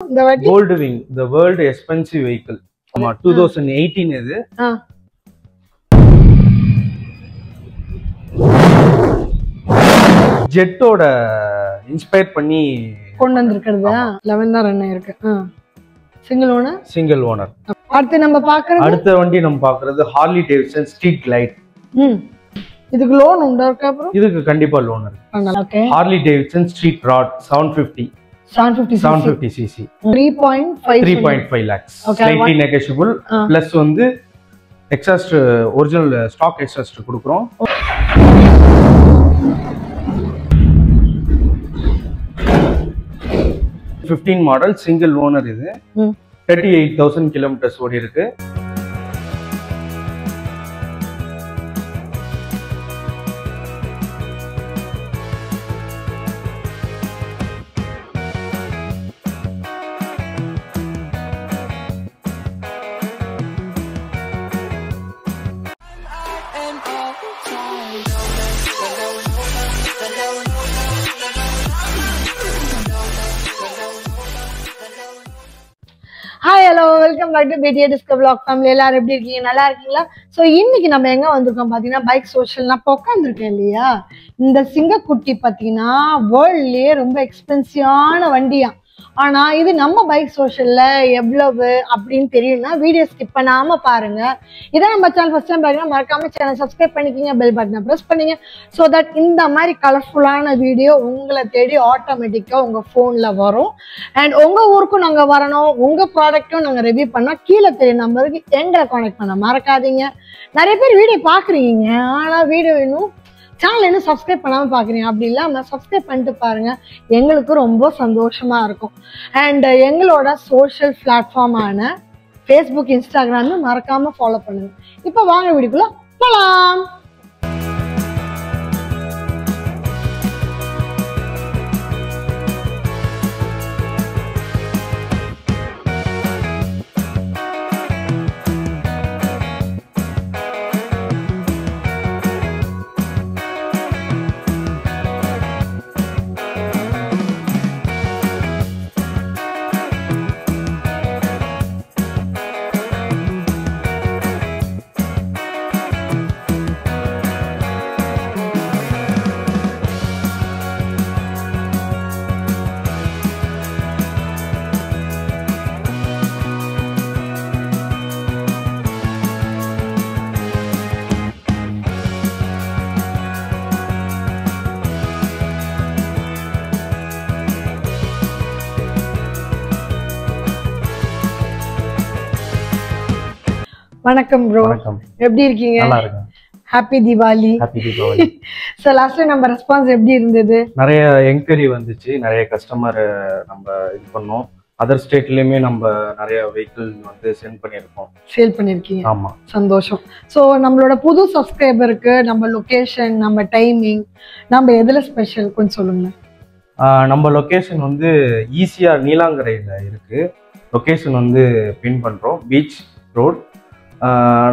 Gold Wing, the world expensive vehicle. 2018 இது. ஜெட்டோட inspire பண்ணி கொண்டு வந்திருக்கிறது 11 தான் ரன் ஆயிருக்கு. Single owner. அடுத்த வண்டி நம்ம பார்க்கிறது ஹார்லி டேவிட்சன் ஸ்ட்ரீட் கிளைட். இதுக்கு லோன் உண்டா இருக்கா ப்ரோ? இதுக்கு கண்டிப்பா லோன் இருக்கு. Okay. Harley Davidson Street Rod 750 cc 3.5 lakhs. Slightly negotiable. Plus வந்து exhaust original stock exhaust கொடுக்கிறோம். $15 மாடல் சிங்கிள் ஓனர் இது. 38,000 கிலோமீட்டர்ஸ் ஓடி இருக்கு. Hi, hello, welcome back to BTA Disco Vlog family. எல்லாரும் எப்படி இருக்கீங்க? நல்லா இருக்கீங்களா? சோ இன்னைக்கு நம்ம எங்க வந்திருக்கோம் பாத்தீங்கன்னா பைக் சோஷியல். நான் உட்காந்துருக்கேன் இல்லையா, இந்த சிங்கக்குட்டி பாத்தீங்கன்னா வேர்ல்ட்லயே ரொம்ப எக்ஸ்பென்சிவான வண்டியா. ஆனா இது நம்ம பைக் சோஷியல்ல எவ்வளவு அப்படின்னு தெரியும்னா வீடியோ ஸ்கிப் பண்ணாம பாருங்க. இதான் நம்ம சேனல் ஃபர்ஸ்ட் டைம் பாருங்க, மறக்காம சேனல் சப்ஸ்கிரைப் பண்ணிக்கிங்க, பெல் பட்டனை பிரஸ் பண்ணுங்க. ஸோ தட் இந்த மாதிரி கலர்ஃபுல்லான வீடியோ உங்களை தேடி ஆட்டோமேட்டிக்கா உங்க போன்ல வரும். அண்ட் உங்க ஊருக்கும் நாங்க வரணும், உங்க ப்ராடக்ட்டும் நாங்க ரிவ்யூ பண்ணா கீழே தெரிய நம்பருக்கு எங்களை கான்டாக்ட் பண்ண மறக்காதீங்க. நிறைய பேர் வீடியோ பாக்குறீங்க, ஆனா வீடியோ இன்னும் சேனல் இன்னும் சப்ஸ்கிரைப் பண்ணாம பாக்குறீங்க. அப்படி இல்லாம சப்ஸ்கிரைப் பண்ணிட்டு பாருங்க, எங்களுக்கு ரொம்ப சந்தோஷமா இருக்கும். அண்ட் எங்களோட சோஷியல் பிளாட்ஃபார்மான ஃபேஸ்புக், இன்ஸ்டாகிராம் மறக்காம ஃபாலோ பண்ணுங்க. இப்ப வாங்க வீடியோக்குள்ள போலாம். வணக்கம் ப்ரோ, எப்படி இருக்கீங்க? நல்லா இருக்கேன். Happy Deepavali. So last time நம்ம ரெஸ்பான்ஸ் எப்படி இருந்தது? நிறைய என்கொயரி வந்துச்சு, நிறைய கஸ்டமர் நம்ம இது பண்ணோம். அதர் ஸ்டேட்லயுமே நம்ம நிறைய வெஹிக்கிள் வந்து சென்ட் பண்ணியிருக்கோம், சேல் பண்ணிருக்கீங்க. ஆமா, சந்தோஷம். சோ நம்மளோட புது சப்ஸ்கிரைபருக்கு நம்ம லொகேஷன், நம்ம டைமிங், நம்ம எதுல ஸ்பெஷல் கொஞ்சம் சொல்லுங்க. நம்ம லொகேஷன் வந்து ஈசிஆர் நீலாங்கரையில் இருக்கு. லொகேஷன் வந்து பின் பண்றோம், பீச் ரோட்.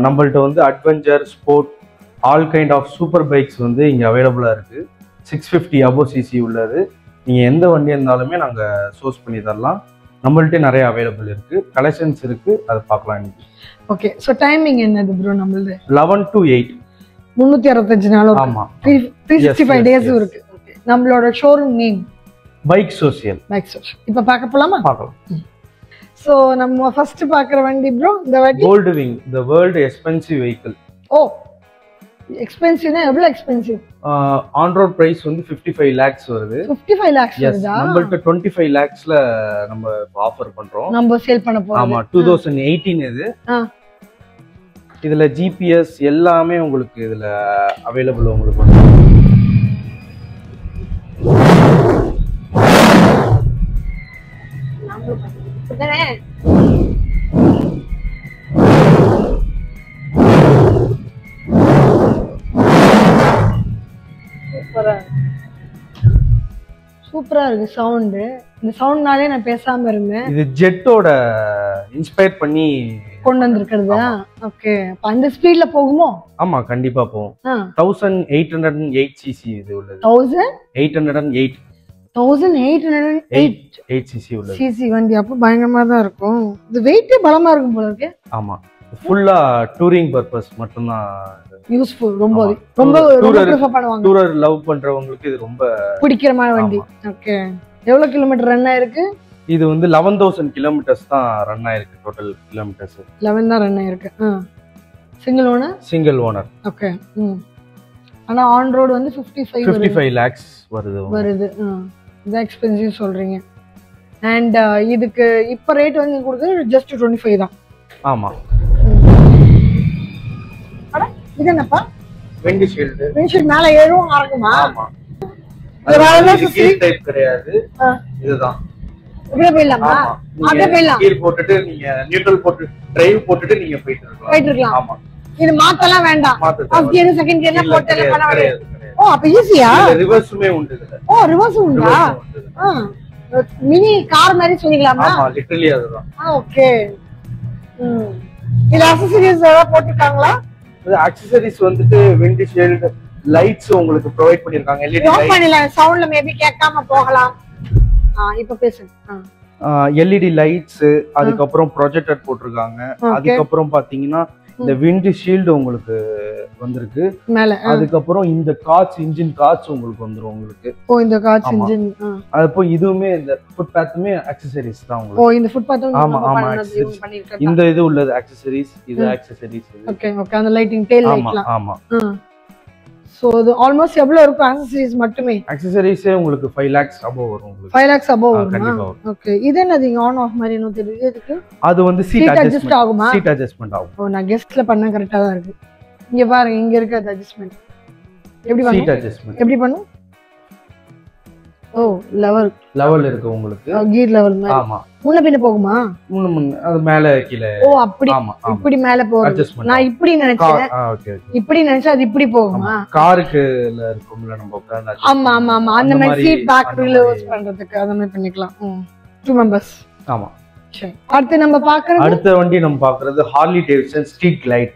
நம்மள்ட்ட வந்து adventure, sport, all kind of super bikes வந்து இங்கே அவைலபிளாக இருக்குது. 650 above cc உள்ளது. நீங்கள் எந்த வண்டி இருந்தாலுமே நாங்கள் சோர்ஸ் பண்ணி தரலாம். நம்மள்ட்ட நிறைய அவைலபிள் இருக்குது, கலெக்ஷன்ஸ் இருக்குது, அதை பார்க்கலாம் இன்னைக்கு. ஓகே, ஸோ டைமிங் என்னது ப்ரோ? நம்மளது 11 to 8, 365 நாளும். ஆமாம், 365 டேஸும் இருக்கு. நம்மளோட ஷோரூம் நேம் பைக் சோஷியல். இப்போ பார்க்க போலாமா? பார்க்கலாம். சோ நம்ம ஃபர்ஸ்ட் பாக்குற வண்டி ப்ரோ இந்த வண்டி Gold Wing, the world expensive vehicle. ஓ, எக்ஸ்பென்சிவ்னா எவ்வளவு எக்ஸ்பென்சிவ்? ஆன் ரோட் பிரைஸ் வந்து 55 lakhs வருது. 55 lakhs வருதா? நம்மள்ட்ட 25 lakhsல நம்ம ஆஃபர் பண்றோம், நம்ம சேல் பண்ண போறோம். ஆமா, 2018 இது. இதுல ஜிபிஎஸ் எல்லாமே உங்களுக்கு இதுல அவைலபிள். உங்களுக்கு சூப்பரா இருக்கு சவுண்ட். இந்த சவுண்ட்னாலே நான் பேசாம இருந்தேன். இது ஜெட்டோட இன்ஸ்பயர் பண்ணி கொண்டு வந்திருக்கிறது. ஓகே, அப்ப அந்த ஸ்பீட்ல போகுமோ? ஆமா, கண்டிப்பா போகும். 1808 cc இது உள்ளது. 1808 1808 சிசி உள்ளது. சிசி வண்டி. அப்போ பயங்கரமா தான் இருக்கும். இது வெயிட் பலமா இருக்கும் போல இருக்கு. ஆமா, ஃபுல்லா டூரிங் பர்பஸ் மட்டும் தான் யூஸ்ஃபுல். ரொம்ப ரொம்ப ப்ரிஃபர் பண்ணுவாங்க. டூரர் லவ் பண்றவங்களுக்கு இது ரொம்ப பிடிக்கிறமான வண்டி. ஓகே, எவ்வளவு கிலோமீட்டர் ரன் ஆயிருக்கு? இது வந்து 11,000 கிலோமீட்டர்ஸ் தான் ரன் ஆயிருக்கு. டோட்டல் கிலோமீட்டர்ஸ் 11 தான் ரன் ஆயிருக்கு. Single owner. Single owner. Okay. ஆனா ஆன் ரோட் வந்து 55 lakhs வருது. இது எக்ஸ்பென்சிவ் சொல்றீங்க. அண்ட் இதுக்கு இப்ப ரேட் வந்து கொடுக்குறது ஜஸ்ட் 25 தான். ஆமா. அட இது என்னப்பா? விண்ட்ஷீல்ட். விண்ட்ஷீல்ட் மேல ஏறும் ஆகுமா? ஆமா. அது வேற கீர் டைப் கிடையாது. இதுதான். அப்படியே போயிடலாமா? அப்படியே போயிடலாம். கீர் போட்டுட்டு நீங்க நியூட்ரல் போட்டு டிரைவ் போட்டுட்டு நீங்க போயிட்டு இருக்கலாம். ஆமா. இது மாத்தலாம் வேண்டாம். ஃபர்ஸ்ட் கியர் செகண்ட் கியர்ல போட்டல பண்ண வேண்டியது. ஓ, அப்ப ஈஸியா? ரிவர்ஸ்மே உண்டு இதுல. ஓ, ரிவர்ஸ் உண்டா? மினி கார் மாதிரி சொல்லிக்கலாமா? ஆமா, லிட்டரலி அதுதான். ஓகே. இது அக்சஸரீஸ் ஏதாவது போட்டுட்டாங்களா? இது அக்சஸரீஸ் வந்துட்டு விண்ட்ஷீல்ட் லைட்ஸ் உங்களுக்கு ப்ரொவைட் பண்ணிருக்காங்க. எல்இடி லைட் பண்ணலாம். சவுண்ட்ல மேபி கேட்காம போகலாம். இப்ப பேசுங்க. எல்இடி லைட்ஸ், அதுக்கு அப்புறம் ப்ரொஜெக்டர் போட்டுருக்காங்க. அதுக்கு அப்புறம் பாத்தீங்கன்னா இந்த விண்ட் ஷீல்டு உங்களுக்கு வந்திருக்கு மேல. அதுக்கு அப்புறம் இந்த காட்ஸ் இன்ஜின் காட்ஸ் உங்களுக்கு வந்துரும் உங்களுக்கு. ஓ, இந்த காட்ஸ் இன்ஜின். அப்போ இதுவுமே இந்த ஃபுட் பாத்துமே அக்சஸரீஸ் தான் உங்களுக்கு. ஓ, இந்த ஃபுட் பாத்தும் ஆமா ஆமா பண்ணிருக்காங்க. இந்த இது உள்ளது அக்சஸரீஸ், இது அக்சஸரீஸ். Okay okay. அந்த லைட்டிங் டெயில் லைட்லாம். ஆமா. சோ இது ஆல்மோஸ்ட் எவ்வளவு இருக்கும் அக்சஸரீஸ் மட்டுமே? அக்சஸரீஸே உங்களுக்கு 5 lakhs above வரும் உங்களுக்கு. 5 lakhs above வருமா? ஓகே. இது என்னது ஆன் ஆஃப் மாதிரி என்ன தெரியுது இதுக்கு? அது வந்து சீட் அட்ஜஸ்ட் ஆகுமா? சீட் அட்ஜஸ்ட்மென்ட் ஆகும். ஓ, நான் கெஸ்ட்ல பண்ண கரெக்ட்டா தான் இருக்கு. இங்க பாருங்க, இங்க இருக்கு அது அட்ஜஸ்ட்மென்ட். எப்படி பண்ணும்? சீட் அட்ஜஸ்ட்மென்ட் எப்படி பண்ணும்? ஓ, லெவல் இருக்கு உங்களுக்கு. கியர் லெவல் மாதிரி. ஆமா. முன்ன பின்ன போகுமா? முன்ன அது மேல கீழ. ஓ, அப்படி. இப்படி மேல போறது. நான் இப்படி நினைச்சேன். Okay okay. இப்படி நினைச்சா அது இப்படி போகுமா? காருக்குல இருக்கும்ல நம்ம உட்கார்ந்தா. ஆமா ஆமா ஆமா. அந்த மாதிரி சீட் பேக் ரிலோஸ் பண்றதுக்கு அந்த மாதிரி பண்ணிக்கலாம். 2 members. ஆமா. சரி. அடுத்து நம்ம பார்க்கறது அடுத்த வண்டி நம்ம பார்க்கறது Harley Davidson street light.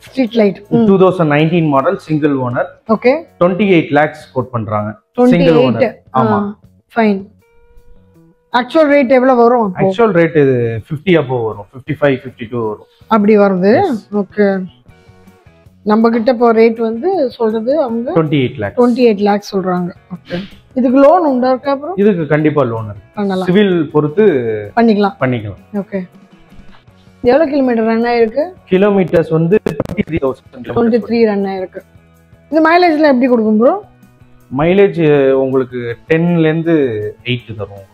Street light 2019 model, single owner. Okay. 28 lakhs quote பண்றாங்க. Single owner. ஆமா. ஃபைன். ஆக்சுவல் ரேட் எவ்வளவு வரும்? ஆக்சுவல் ரேட் இது 50 above வரும். 55 52 வரும். அப்படி வருது. ஓகே. நம்ம கிட்ட இப்போ ரேட் வந்து சொல்றது அவங்க 28 lakhs சொல்றாங்க. ஓகே. இதுக்கு லோன் உண்டா இருக்கா ப்ரோ? இதுக்கு கண்டிப்பா லோன் இருக்கு. சிவில் பொறுத்து பண்ணிக்கலாம். ஓகே. எவ்வளவு கிலோமீட்டர் ரன் ஆயிருக்கு? கிலோமீட்டர்ஸ் வந்து 23 ரன் ஆயிருக்கு. இந்த மைலேஜ்ல எப்படி கொடுக்கும் ப்ரோ? மைலேஜ் உங்களுக்கு 10 ல இருந்து 8 தரும்.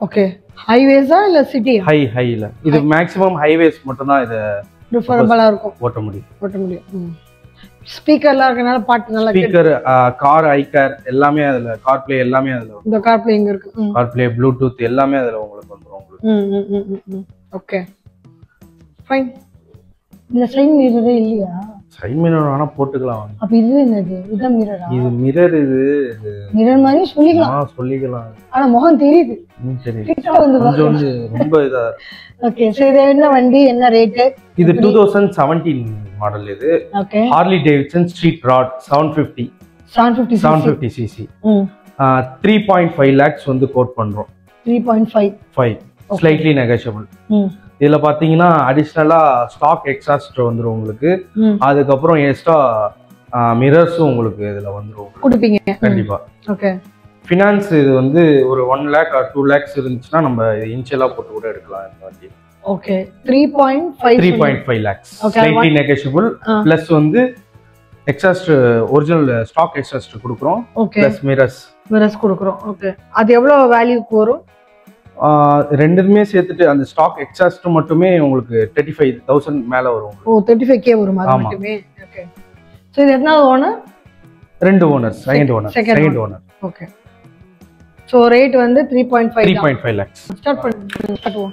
ஓகே. ஹைவேஸா இல்ல சிட்டி? ஹைல. இது மேக்ஸिमम ஹைவேஸ் மட்டும் தான் இத ப்ரிஃபரபிளா இருக்கும். ஓட்ட முடியும். ஸ்பீக்கர்லாம் இருக்கனால பாட்டு நல்லா கேட்கும். ஸ்பீக்கர், கார் ஐகார் எல்லாமே அதுல, கார் ப்ளே எல்லாமே அதுல வரும். இந்த கார் ப்ளே இங்க இருக்கு. கார் ப்ளே, ப்ளூடூத் எல்லாமே அதுல உங்களுக்கு வந்துரும் உங்களுக்கு. ஓகே. ஃபைன். இந்த சைடு மிரரே இல்லையா? சைடு மிரர் வேணா போட்டுக்கலாம். அப்ப இது என்னது? இது மிரரா? இது மிரர். இது மிரர் மாதிரி சொல்லிக்கலாம். ஆனா முகம் தெரியுது. கொஞ்சம் ரொம்ப இதா. ஓகே. சோ இது என்ன வண்டி, என்ன ரேட்? இது 2017 மாடல். இது Harley Davidson Street Rod 750 cc. 3.5 lakhs வந்து கோட் பண்றோம். 3.5 ஸ்லைட்லி நெகோஷியபிள். இதுல பாத்தீங்கன்னா அடிஷனலா ஸ்டாக் எக்ஸாஸ்ட் வந்துரும் உங்களுக்கு. அதுக்கு அப்புறம் எக்ஸ்ட்ரா மிரர்ஸும் உங்களுக்கு இதுல வந்துரும் கொடுப்பீங்க கண்டிப்பா. ஓகே. ஃபினான்ஸ் இது வந்து ஒரு 1 lakh or 2 lakhs இருந்துச்சுன்னா நம்ம இனிஷியலா போட்டு கூட எடுக்கலாம் இந்த வண்டி. Okay. 3.5 lakhs slightly negotiable. Plus வந்து எக்ஸாஸ்ட் ஒரிஜினல் ஸ்டாக் எக்ஸாஸ்ட் கொடுக்குறோம். பிளஸ் மிரர்ஸ் கொடுக்குறோம். ஓகே. அது எவ்வளவு வேல்யூக்கு வரும்? ரெண்டுமே சேர்த்துட்டு அந்த ஸ்டாக் எக்ஸாஸ்ட் மட்டுமே உங்களுக்கு 35,000 மேல வரும். ஓ, 35k வரும் அது மட்டுமே. ஓகே. சோ இது என்ன ஓனர்? ரெண்டு owner. Second owner. Okay. So rate வந்து 3.5 lakhs. ஸ்டார்ட் பண்ணுவோம்.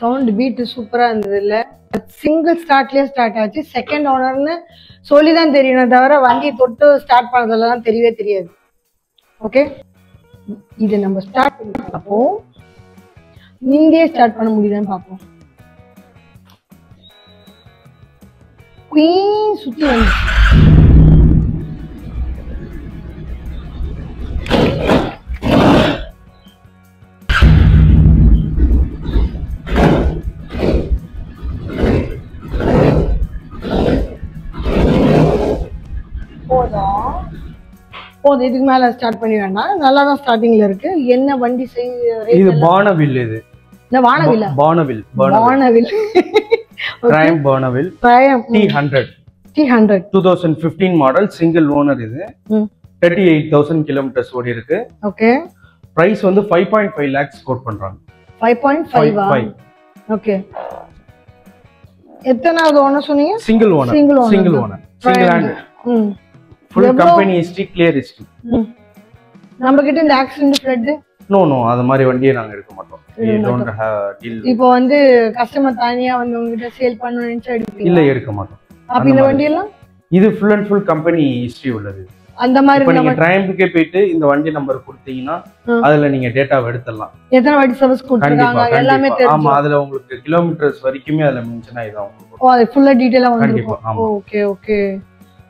சவுண்ட் பீட் சூப்பரா இருந்தது இல்ல. சிங்கிள் ஸ்டார்ட்லயே ஸ்டார்ட் ஆச்சு. செகண்ட் ஓனர்னு சொல்லிதான் தெரியணும் தவிர வண்டி தொட்டு ஸ்டார்ட் பண்ணதெல்லாம் தெரியவே தெரியாது. ஓகே, இது நம்ம ஸ்டார்ட் பண்ணி பார்ப்போம். இங்கே ஸ்டார்ட் பண்ண முடியுதான்னு பார்ப்போம். குயின் சுத்தி வந்து போதும். இதுக்கு மேல ஸ்டார்ட் பண்ணி வேண்டாம். நல்லா தான் ஸ்டார்டிங்ல இருக்கு. என்ன வண்டி இது பானவில். இது வானவில் பானவில் Triumph Bonneville T100 2015 model single owner. இது 38,000 கிலோமீட்டர்ஸ் ஓடி இருக்கு. ஓகே, பிரைஸ் வந்து 5.5 lakhs கோட் பண்றாங்க. 5.5. ஓகே, எத்தனாவது ஓனர் சொன்னீங்க? Single owner. Single hand. Full company history, clear history. நம்ம கிட்ட இந்த ஆக்சிடென்ட் ஃப்ளட் நோ அது மாதிரி வண்டியை நாங்க எடுக்க மாட்டோம். இப்போ வந்து கஸ்டமர் தனியா வந்து உங்ககிட்ட சேல் பண்ணனும் நினைச்சா எடுப்பீங்க? இல்ல, எடுக்க மாட்டோம். அப்ப இந்த வண்டி எல்லாம் இது full and full company history உள்ளது. அந்த மாதிரி இப்போ நீங்க Triumphக்கே போயிட்டு இந்த வண்டி நம்பர் கொடுத்தீங்கன்னா அதுல நீங்க டேட்டாவை எடுத்துடலாம். எத்தனை வாட்டி சர்வீஸ் கொடுத்திருக்காங்க எல்லாமே தெரியும். ஆமா, அதுல உங்களுக்கு கிலோமீட்டர்ஸ் வரைக்குமே அதுல மென்ஷன் ஆயிடும் உங்களுக்கு. ஓ, அது ஃபுல்லா டீடைலா வந்துரும். ஓகே.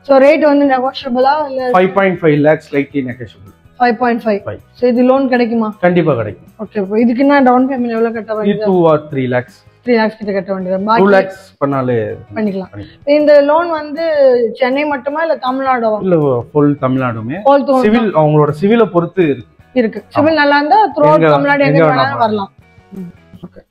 சோ ரேட் வந்து நெகோஷியபிளா இல்ல? 5.5 lakhs slightly negotiable. 5.5. சோ இது லோன் கிடைக்குமா? கண்டிப்பா கிடைக்கும். ஓகே, இப்போ இதுக்கு என்ன டவுன் பேமெண்ட் எவ்வளவு கட்ட வேண்டியது? 2 or 3 lakhs. 3 lakhs கிட்ட கட்ட வேண்டியது. 2 lakhs பண்ணாலே பண்ணிக்கலாம். இந்த லோன் வந்து சென்னை மட்டுமா இல்ல தமிழ்நாடுவா? இல்ல, ஃபுல் தமிழ்நாடுமே. சிவில் அவங்களோட சிவிலை பொறுத்து இருக்கு. சிவில் நல்லா இருந்தா த்ரூ அவுட் தமிழ்நாடு எங்க வேணாலும் வரலாம். ஓகே,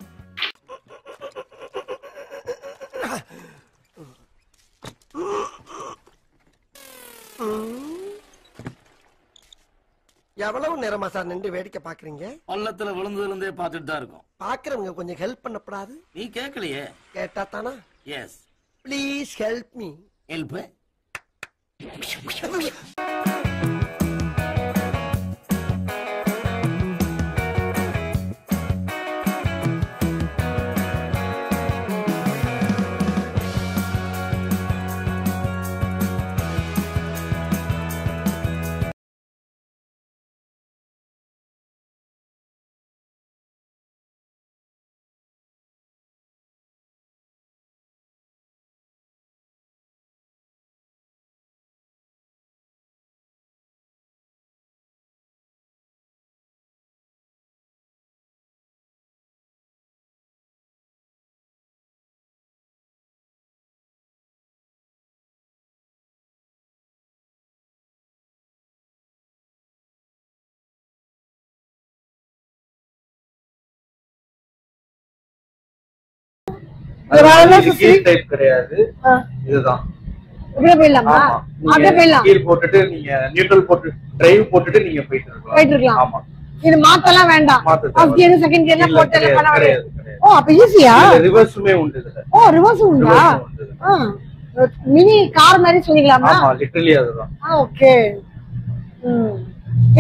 எவ்வளவு நேரமா சார் நின்று வேடிக்கை பாக்குறீங்க? பள்ளத்துல விழுந்ததுல இருந்தே பாத்துட்டு தான் இருக்கோம். பாக்குறவங்க கொஞ்சம் ஹெல்ப் பண்ணப்படாது? நீ கேட்கலையே. கேட்டா தானா? Yes, please help me. Help? Type கிடையாது. இதுதான். அப்படியே போயிடலாமா? அப்படியே போயிடலாம். கீர் போட்டுட்டு நீங்க நியூட்ரல் போட்டு டிரைவ் போட்டுட்டு நீங்க போயிட்டு இருக்கலாம். ஆமா, இது மாத்தலாம் வேண்டாம். ஃபர்ஸ்ட் கியர் செகண்ட் கியர்ல போட்டல பண்ண வேண்டியது. ஓ, அப்ப ஈஸியா? ரிவர்ஸ்மே உண்டு இதுல. ஓ, ரிவர்ஸ் உண்டா? மினி கார் மாதிரி சொல்லிக்கலாமா? ஆமா, லிட்டரலி அதுதான். ஓகே.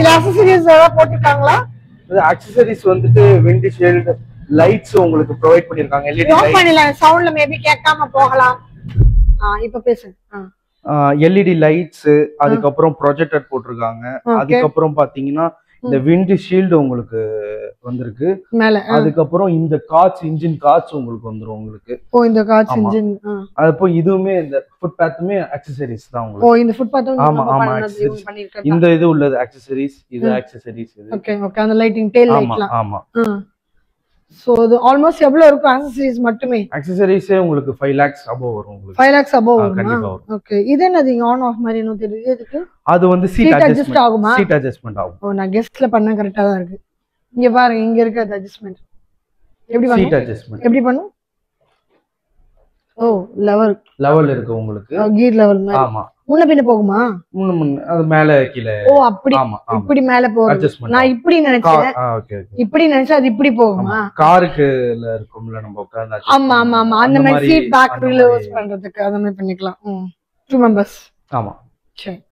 இது அக்சஸரீஸ் ஏதாவது போட்டுட்டாங்களா? இது அக்சஸரீஸ் வந்துட்டு விண்ட் ஷீல்ட் லைட்ஸ் உங்களுக்கு ப்ரொவைட் பண்ணிருக்காங்க. LED லைட் பண்ணல, சவுண்ட்ல மேபி கேட்காம போகலாம். இப்ப பேசுங்க. LED லைட்ஸ், அதுக்கு அப்புறம் ப்ரொஜெக்டர் போட்டுருக்காங்க. அதுக்கு அப்புறம் பாத்தீங்கன்னா இந்த விண்ட் ஷீல்ட் உங்களுக்கு வந்திருக்கு மேல. அதுக்கு அப்புறம் இந்த காட்ஸ் இன்ஜின் காட்ஸ் உங்களுக்கு வந்துரும் உங்களுக்கு. ஓ, இந்த காட்ஸ் இன்ஜின். அப்போ இதுவுமே இந்த ஃபுட் பாத்துமே அக்சஸரீஸ் தான் உங்களுக்கு. ஓ, இந்த ஃபுட் பாத்தும் நம்ம பண்ணிருக்காங்க. இந்த இது உள்ளது அக்சஸரீஸ், இது அக்சஸரீஸ் இது. ஓகே, அந்த லைட்டிங் டெயில் லைட்லாம். ஆமா. சோ அது ஆல்மோஸ்ட் எவ்வளவு இருக்கும் அக்சஸரீஸ் மட்டுமே? அக்சஸரீஸே உங்களுக்கு 5 lakhs above வரும் உங்களுக்கு. 5 lakhs above வரும். கண்டிப்பா வரும். ஓகே, இது என்னது ஆன் ஆஃப் மாதிரி என்ன தெரியுது? இதுக்கு அது வந்து சீட் அட்ஜஸ்ட் ஆகுமா? சீட் அட்ஜஸ்ட்மென்ட் ஆகும். ஓ, நான் கெஸ்ட்ல பண்ண கரெக்ட்டா தான் இருக்கு. இங்க பாருங்க, இங்க இருக்கு அது அட்ஜஸ்ட்மென்ட். எப்படி பண்ணும்? சீட் அட்ஜஸ்ட்மென்ட் எப்படி பண்ணும்? ஓ, லெவல் இருக்கு உங்களுக்கு. கியர் லெவல் மாதிரி. ஆமா, முன்ன பின்ன போகுமா? முன்ன அது மேல கீழ. ஓ, அப்படி. இப்படி மேல போகுது. நான் இப்படி நினைச்சேன். ஓகே, இப்படி நினைச்சா அது இப்படி போகுமா? காருக்குல இருக்கும்ல நம்ம உட்கார்ந்தா. ஆமா, அந்த மாதிரி சீட் பேக் ரிலோஸ் பண்றதுக்கு அந்த மாதிரி பண்ணிக்கலாம். 2 members. ஆமா, சரி.